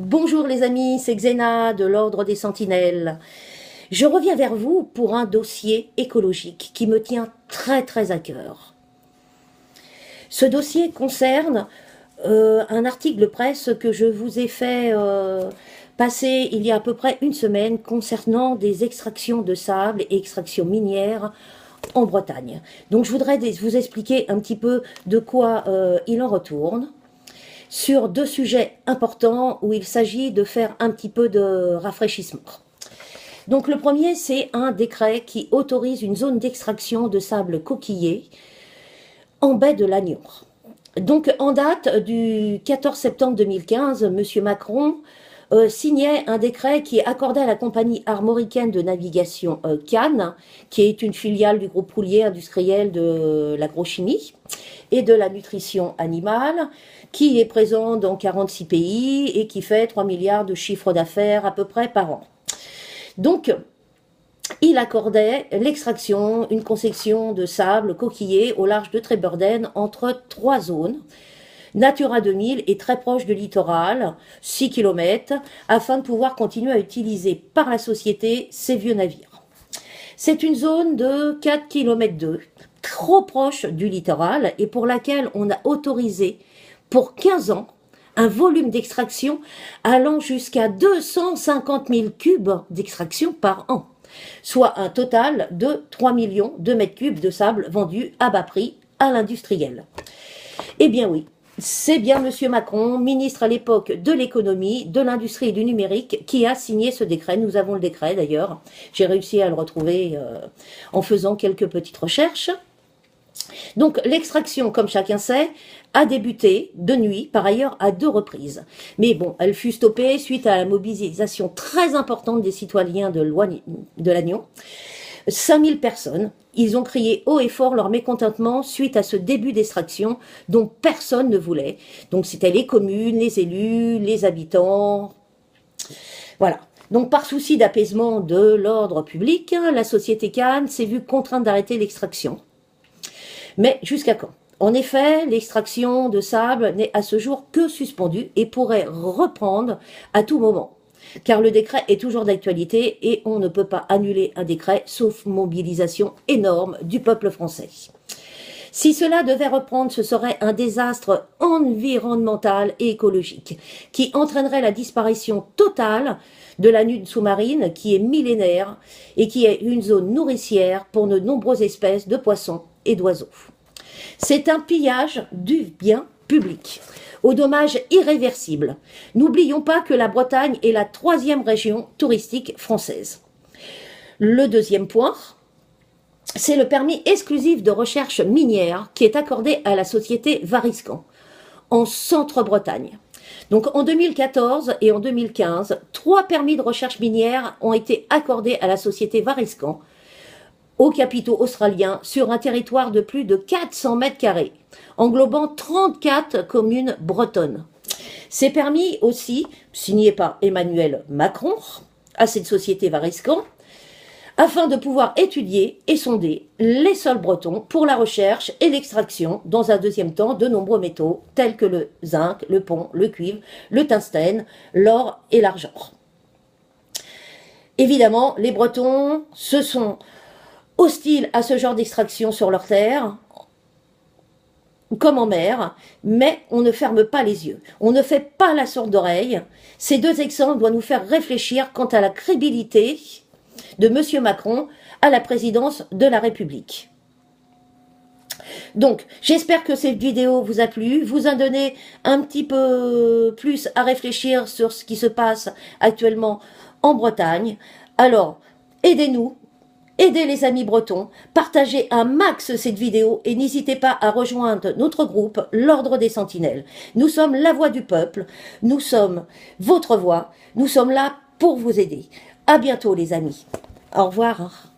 Bonjour les amis, c'est Xena de l'Ordre des Sentinelles. Je reviens vers vous pour un dossier écologique qui me tient très à cœur. Ce dossier concerne un article de presse que je vous ai fait passer il y a à peu près une semaine concernant des extractions de sable et extractions minières en Bretagne. Donc je voudrais vous expliquer un petit peu de quoi il en retourne, sur deux sujets importants où il s'agit de faire un petit peu de rafraîchissement. Donc le premier, c'est un décret qui autorise une zone d'extraction de sable coquillé en baie de Lannion. Donc en date du 14 septembre 2015, M. Macron signait un décret qui accordait à la compagnie armoricaine de navigation Cannes, qui est une filiale du groupe houlier industriel de l'agrochimie et de la nutrition animale, qui est présent dans 46 pays et qui fait 3 milliards de chiffre d'affaires à peu près par an. Donc, il accordait l'extraction, une concession de sable coquillé au large de Trébeurden entre trois zones, Natura 2000 est très proche du littoral, 6 km, afin de pouvoir continuer à utiliser par la société ces vieux navires. C'est une zone de 4 km 2, trop proche du littoral et pour laquelle on a autorisé pour 15 ans un volume d'extraction allant jusqu'à 250 000 cubes d'extraction par an, soit un total de 3 millions de mètres cubes de sable vendus à bas prix à l'industriel. Eh bien oui, c'est bien M. Macron, ministre à l'époque de l'économie, de l'industrie et du numérique, qui a signé ce décret. Nous avons le décret d'ailleurs. J'ai réussi à le retrouver en faisant quelques petites recherches. Donc l'extraction, comme chacun sait, a débuté de nuit, par ailleurs à 2 reprises. Mais bon, elle fut stoppée suite à la mobilisation très importante des citoyens de Lannion. 5000 personnes, ils ont crié haut et fort leur mécontentement suite à ce début d'extraction dont personne ne voulait. Donc c'était les communes, les élus, les habitants. Voilà. Donc par souci d'apaisement de l'ordre public, la société Cannes s'est vue contrainte d'arrêter l'extraction. Mais jusqu'à quand? En effet, l'extraction de sable n'est à ce jour que suspendue et pourrait reprendre à tout moment. Car le décret est toujours d'actualité et on ne peut pas annuler un décret sauf mobilisation énorme du peuple français. Si cela devait reprendre, ce serait un désastre environnemental et écologique qui entraînerait la disparition totale de la dune sous-marine qui est millénaire et qui est une zone nourricière pour de nombreuses espèces de poissons et d'oiseaux. C'est un pillage du bien public, aux dommages irréversibles. N'oublions pas que la Bretagne est la 3e région touristique française. Le deuxième point, c'est le permis exclusif de recherche minière qui est accordé à la société Variscan, en Centre-Bretagne. Donc en 2014 et en 2015, 3 permis de recherche minière ont été accordés à la société Variscan, aux capitaux australiens, sur un territoire de plus de 400 mètres carrés, englobant 34 communes bretonnes. Ces permis aussi, signés par Emmanuel Macron, à cette société Variscan, afin de pouvoir étudier et sonder les sols bretons pour la recherche et l'extraction, dans un deuxième temps, de nombreux métaux, tels que le zinc, le plomb, le cuivre, le tungstène, l'or et l'argent. Évidemment, les Bretons se sont hostiles à ce genre d'extraction sur leur terre, comme en mer, mais on ne ferme pas les yeux. On ne fait pas la sourde oreille. Ces deux exemples doivent nous faire réfléchir quant à la crédibilité de M. Macron à la présidence de la République. Donc, j'espère que cette vidéo vous a plu, vous a donné un petit peu plus à réfléchir sur ce qui se passe actuellement en Bretagne. Alors, aidez-nous. Aidez les amis bretons, partagez un max cette vidéo et n'hésitez pas à rejoindre notre groupe, l'Ordre des Sentinelles. Nous sommes la voix du peuple, nous sommes votre voix, nous sommes là pour vous aider. À bientôt les amis. Au revoir.